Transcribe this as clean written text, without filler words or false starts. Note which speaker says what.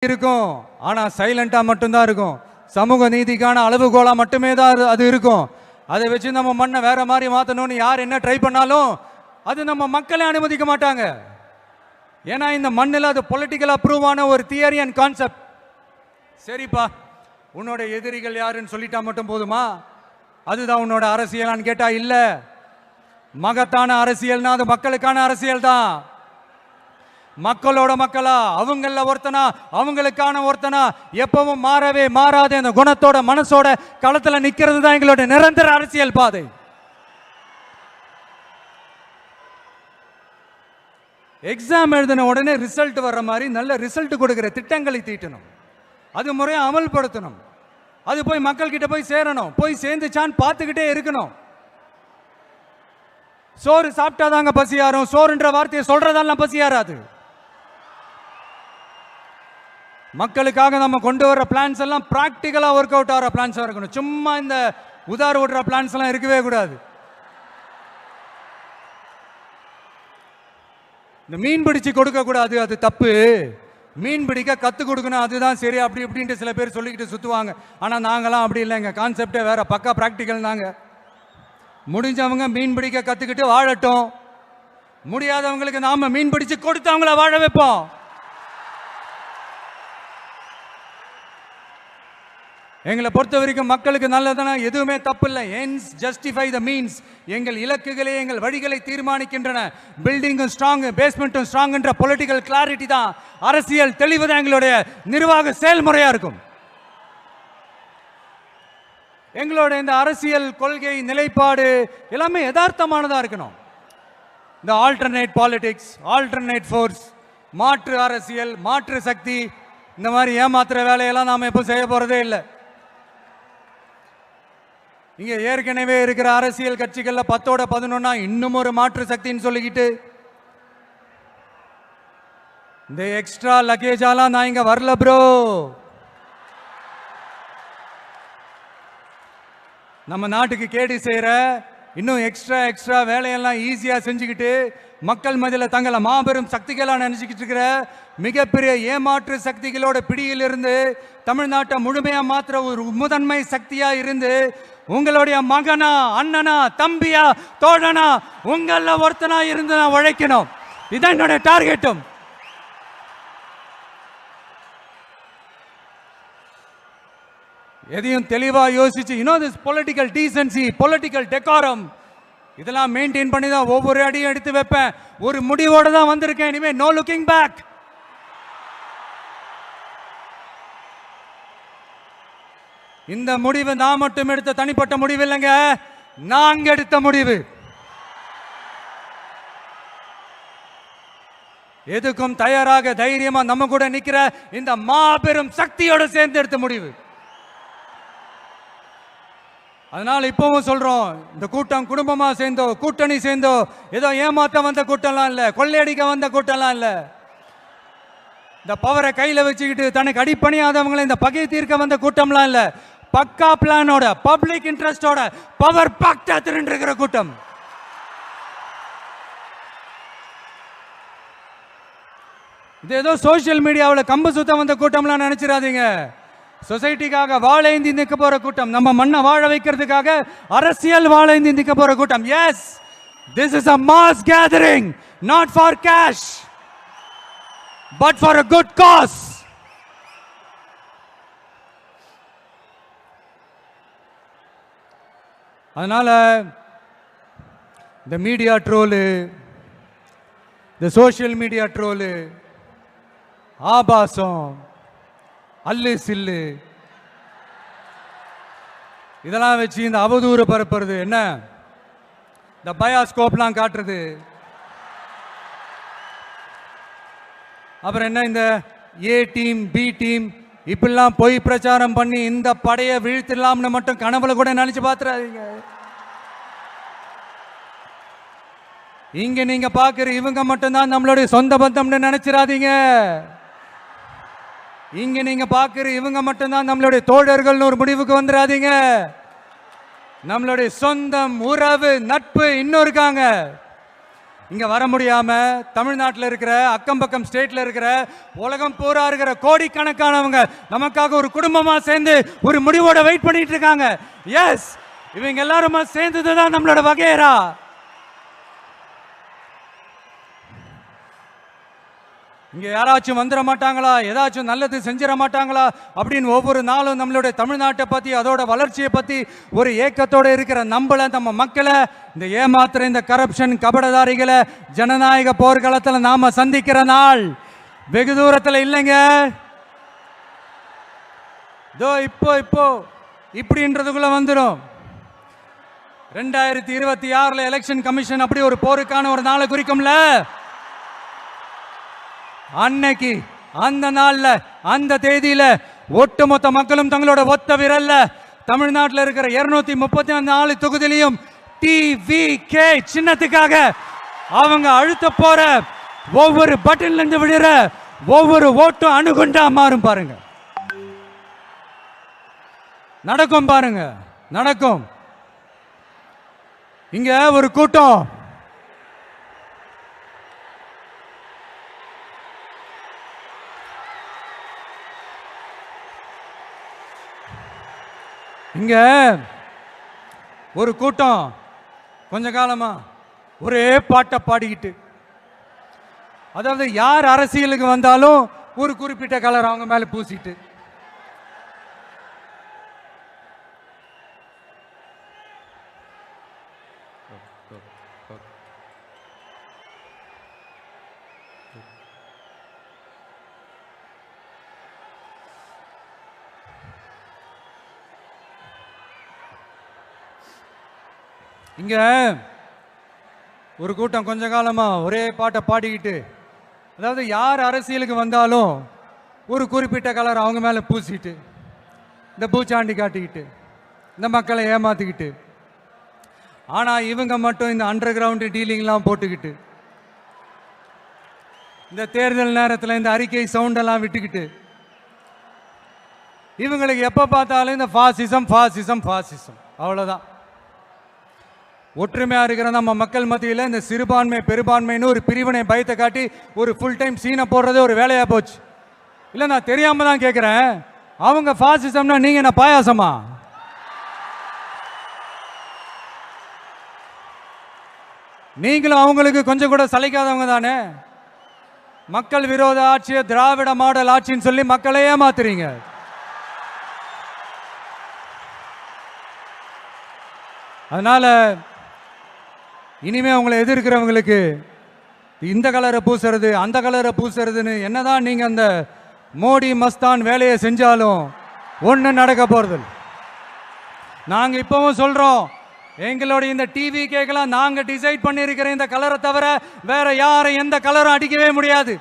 Speaker 1: இருக்கும். ஆனா சைலண்டா மட்டும்தான் இருக்கும். சமூக நீதிக்கான அளவுகோலா மட்டுமே தான் அது இருக்கும். அதை வச்சு நம்ம மண்ணை வேற மாதிரி மாற்றணும்னு யார் என்ன ட்ரை பண்ணாலும் அது நம்ம மக்களே அனுமதிக்க மாட்டாங்க. ஏன்னா இந்த மண்ணில் அது பொலிட்டிக்கலா ப்ரூவ் ஆன ஒரு தியரி அண்ட் கான்செப்ட். சரிப்பா, உன்னோட எதிரிகள் யாருன்னு சொல்லிட்டா மட்டும் போதுமா? அதுதான் உன்னோட அரசியலான்னு கேட்டா இல்ல. மகத்தான அரசியல்னா அது மக்களுக்கான அரசியல் தான். மக்களோட மக்களா, அவங்கள ஒருத்தனா, அவங்களுக்கான ஒருத்தனா, எப்பவும் மாறவே மாறாத அந்த குணத்தோட மனசோட களத்துல நிக்கிறது தான் எங்களோட நிரந்தர அரசியல் பாதை. எக்ஸாம் எழுதின உடனே ரிசல்ட் வர்ற மாதிரி நல்ல ரிசல்ட் கொடுக்கிற திட்டங்களை தீட்டணும். அது முறையை அமல்படுத்தணும். அது போய் மக்கள் கிட்ட போய் சேரணும். போய் சேர்ந்துச்சான்னு பார்த்துக்கிட்டே இருக்கணும். சோறு சாப்பிட்டாதாங்க பசியாரும். சோறுன்ற வார்த்தையை சொல்றதெல்லாம் பசியாராது. மக்களுக்காக நம்ம கொண்டு வர பிளான்ஸ் எல்லாம் பிராக்டிக்கலா ஒர்க் அவுட் ஆகிற பிளான்ஸா இருக்கணும். சும்மா இந்த உதார விடுற பிளான்ஸ் எல்லாம் இருக்கவே கூடாது. இந்த மீன் பிடிச்சு கொடுக்க கூடாது, அது தப்பு. மீன் பிடிக்க கத்து கொடுக்கணும், அதுதான் சரி. அப்படி இப்படின்ட்டு சில பேர் சொல்லிக்கிட்டு சுத்துவாங்க. ஆனா நாங்களாம் அப்படி இல்லைங்க. கான்செப்டே வேற, பக்கா பிராக்டிக்கல் தாங்க. முடிஞ்சவங்க மீன் பிடிக்க கத்துக்கிட்டு வாழட்டும். முடியாதவங்களுக்கு நாம மீன் பிடிச்சு கொடுத்து அவங்கள வாழ வைப்போம். எங்களை பொறுத்த வரைக்கும் மக்களுக்கு நல்லதுனா எதுவுமே தப்பு இல்லை. Ends justify the means. எங்கள் இலக்குகளே எங்கள் வழிகளை தீர்மானிக்கின்றன. பில்டிங்கும் ஸ்ட்ராங், பேஸ்மெண்ட்டும் ஸ்ட்ராங் என்ற பொலிட்டிக்கல் கிளாரிட்டி தான், அரசியல் தெளிவு தான் எங்களுடைய நிர்வாக செயல்முறையா இருக்கும். எங்களோட இந்த அரசியல் கொள்கை நிலைப்பாடு எல்லாமே யதார்த்தமானதா இருக்கணும். இந்த ஆல்டர்னேட் பாலிடிக்ஸ், ஆல்டர்னேட் ஃபோர்ஸ், மாற்று அரசியல், மாற்று சக்தி, இந்த மாதிரி ஏமாத்துற வேலையெல்லாம் நாம எப்போ செய்ய போறதே இல்லை. இங்க ஏற்கனவே இருக்கிற அரசியல் கட்சிகள்ல 10ஓட 11 இன்னும் ஒரு மாற்று சக்தின்னு சொல்லிக்கிட்டு இந்த எக்ஸ்ட்ரா லக்கேஜாலாம் நான் இங்க வரல ப்ரோ. நம்ம நாட்டுக்கு கேடு செய்யற இன்னும் எக்ஸ்ட்ரா வேலையெல்லாம் ஈஸியா செஞ்சுக்கிட்டு மக்கள் மத்தியில் தங்களை மாபெரும் சக்திகளாக நினைச்சுக்கிட்டு இருக்கிற மிகப்பெரிய ஏமாற்று சக்திகளோட பிடியிலிருந்து தமிழ்நாட்டை முழுமையா மாத்திர ஒரு முதன்மை சக்தியா இருந்து உங்களுடைய மகனா, அண்ணனா, தம்பியா, தோழனா, உங்கள ஒருத்தனா இருந்து நான் உழைக்கணும். இதான் என்னுடைய டார்கெட்டும். எதையும் தெளிவா யோசிச்சு, திஸ் பொலிட்டிக்கல் டீசன்சி, பொலிட்டிக்கல் டெக்காரம், இதெல்லாம் மெயின்டைன் பண்ணி தான் ஒவ்வொரு அடியும் எடுத்து வைப்பேன். ஒரு முடிவோட தான் வந்திருக்கேன். இனிமே நோ லுக்கிங் பேக். இந்த முடிவு நான் மட்டும் எடுத்த தனிப்பட்ட முடிவு இல்லைங்க, நாங்க எடுத்த முடிவு. எதுக்கும் தயாராக தைரியமா நம்ம கூட நிக்கிற இந்த மாபெரும் சக்தியோட சேர்ந்து எடுத்த முடிவு. அதனால இப்பவும் சொல்றோம், இந்த கூட்டம் குடும்பமா சேர்ந்தோ, கூட்டணி சேர்ந்தோ, ஏதோ ஏமாத்த வந்த கூட்டம்லாம் இல்ல, கொள்ளையடிக்க வந்த கூட்டம்லாம் இல்ல. இந்த பவரை கையில வச்சுக்கிட்டு தனக்கு அடிப்பணியாதவங்களை இந்த பகை தீர்க்க வந்த கூட்டம்லாம் இல்ல. பக்கா பிளானோட, பப்ளிக் இன்ட்ரெஸ்டோட, பவர் பாக்டா திரண்டு இருக்கிற கூட்டம். இது ஏதோ சோசியல் மீடியாவில் கம்பு சுத்தம் வந்த கூட்டம்லாம் நினைச்சிடாதீங்க. சொசைட்டிக்காக வாழேந்தி நிற்க போற கூட்டம். நம்ம மண்ணை வாழ வைக்கிறதுக்காக அரசியல் வாழேந்தி நிற்க போற கூட்டம். Yes, this is a mass gathering, not for cash but for a good cause. அதனால இந்த மீடியா ட்ரோலு, இந்த சோசியல் மீடியா ட்ரோலு, ஆபாசம், அல்லு சில்லு, இதெல்லாம் வச்சு இந்த அவதூறு பரப்புறது, என்ன இந்த பயாஸ்கோப்லாம் காட்டுறது, அப்புறம் என்ன இந்த ஏ டீம் பி டீம் இப்பெல்லாம் பொய் பிரச்சாரம் பண்ணி இந்த படையை வீழ்த்திடலாம்னு மட்டும் கனவுல கூட நினைச்சு பாத்துறாதீங்க. இங்க நீங்க பாக்குற இவங்க மட்டும்தான் நம்மளுடைய சொந்த பந்தம்னு நினைச்சிடாதீங்க. இங்க நீங்க பாக்குற இவங்க மட்டும்தான் நம்மளுடைய தோழர்கள் ஒரு முடிவுக்கு வந்துடாதீங்க. நம்மளுடைய சொந்தம், உறவு, நட்பு இன்னும் இருக்காங்க. இங்க வர முடியாம தமிழ்நாட்டில் இருக்கிற அக்கம் பக்கம் ஸ்டேட்ல இருக்கிற உலகம் பூரா இருக்கிற கோடிக்கணக்கானவங்க நமக்காக ஒரு குடும்பமா சேர்ந்து ஒரு முடிவோட வெயிட் பண்ணிட்டு இருக்காங்க. எஸ், இவங்க எல்லாருமா சேர்ந்ததுதான் நம்மளோட வகையறா. இங்க யாராச்சும் வந்துட மாட்டாங்களா, ஏதாச்சும் நல்லது செஞ்சிட மாட்டாங்களா அப்படின்னு ஒவ்வொரு நாளும் நம்மளுடைய தமிழ்நாட்டை பத்தி அதோட வளர்ச்சியை பத்தி ஒரு ஏக்கத்தோட இருக்கிற நம்மள நம்ம மக்களை இந்த ஏமாத்துற இந்த கரப்ஷன் கபடதாரிகளை ஜனநாயக போர்க்களத்தில் நாம சந்திக்கிற நாள் வெகு தூரத்தில் இல்லைங்க. இப்போ இப்படின்றதுக்குள்ள வந்துடும். 2026 எலெக்ஷன் கமிஷன் அப்படி ஒரு போருக்கான ஒரு நாளை குறிக்கும்ல. அன்னைக்கு அந்த நாள்ல அந்த தேதியில ஒட்டுமொத்த மக்களும் தங்களோட ஒத்த விரல்ல தமிழ்நாட்டில் இருக்கிற 234 தொகுதியிலையும் TVK சின்னத்துக்காக அவங்க அழுத்த போற ஒவ்வொரு பட்டன்ல இருந்து விடுற ஒவ்வொரு ஓட்டும் அணுகுண்டா மாறும். பாருங்க, நடக்கும். பாருங்க, நடக்கும். இங்க ஒரு கூட்டம் இங்க ஒரு கூட்டம் கொஞ்ச காலமா ஒரே பாட்டை பாடிக்கிட்டு, அதாவது யார் அரசியலுக்கு வந்தாலும் ஒரு குறிப்பிட்ட கலர் அவங்க மேல பூசிட்டு, இங்க ஒரு கூட்டம் கொஞ்ச காலமா ஒரே பாட்டை பாடிக்கிட்டு, அதாவது யார் அரசியலுக்கு வந்தாலும் ஒரு குறிப்பிட்ட கலர் அவங்க மேல பூசிட்டு, இந்த பூச்சாண்டி காட்டிக்கிட்டு, இந்த மக்களை ஏமாத்திக்கிட்டு, ஆனா இவங்க மட்டும் இந்த அண்டர் கிரவுண்ட் டீலிங்லாம் போட்டுக்கிட்டு, இந்த தேர்தல் நேரத்தில் இந்த அறிக்கை சவுண்டெல்லாம் விட்டுக்கிட்டு, இவங்களுக்கு எப்ப பார்த்தாலும் இந்த ஃபாசிசம் ஃபாசிசம் ஃபாசிசம் அவ்வளவுதான். ஒற்றுமையா இருக்கிற நம்ம மக்கள் மத்தியில் இந்த சிறுபான்மை பெரும்பான்மைன்னு ஒரு பிரிவினை பயத்தை காட்டி ஒரு ஃபுல் டைம் சீனை போடுறதே ஒரு வேலையா போச்சு. இல்லை, நான் தெரியாம தான் கேட்கிறேன். அவங்க ஃபாசிசம்னா நீங்க என்ன பாயாசமா? நீங்களும் அவங்களுக்கு கொஞ்சம் கூட சளைக்காதவங்க தானே. மக்கள் விரோத ஆட்சியை திராவிட மாடல் ஆட்சின்னு சொல்லி மக்களை ஏமாத்துறீங்க. அதனால இனிமே அவங்களை எதிர்க்கிறவங்களுக்கு இந்த கலரை பூசுறது அந்த கலரை பூசுறதுன்னு என்னதான் நீங்க அந்த மோடி மஸ்தான் வேலையை செஞ்சாலும் ஒண்ணு நடக்க போறது. நாங்க இப்பவும் சொல்றோம், எங்களுடைய இந்த டிவி கேட்கலாம் நாங்க டிசைட் பண்ணி இருக்கிற இந்த கலரை தவிர வேற யாரும் எந்த கலரும் அடிக்கவே முடியாது.